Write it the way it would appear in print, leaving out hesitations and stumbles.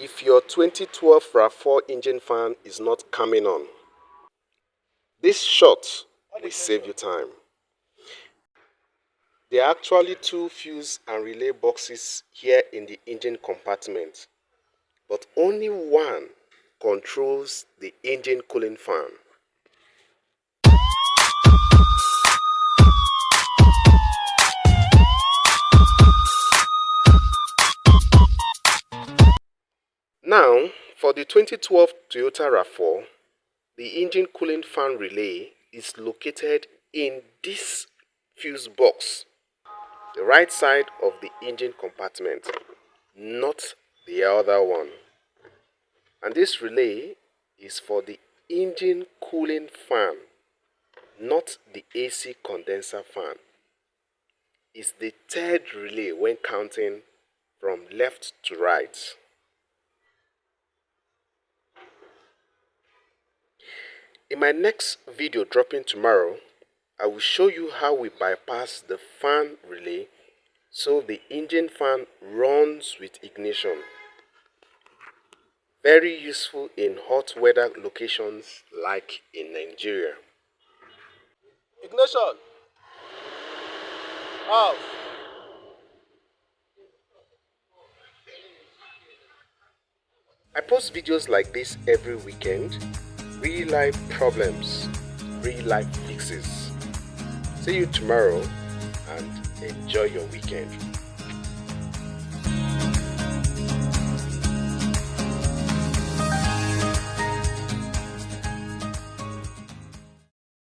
if your 2012 RAV4 engine fan is not coming on. This short will save you time. There are actually two fuse and relay boxes here in the engine compartment, but only one controls the engine cooling fan. Now, for the 2012 Toyota RAV4, the engine cooling fan relay is located in this fuse box, the right side of the engine compartment, not the other one. And this relay is for the engine cooling fan, not the AC condenser fan. It's the third relay when counting from left to right. In my next video dropping tomorrow, I will show you how we bypass the fan relay so the engine fan runs with ignition. Very useful in hot weather locations like in Nigeria. Ignition. Off. I post videos like this every weekend. Real life problems, real life fixes. See you tomorrow and enjoy your weekend.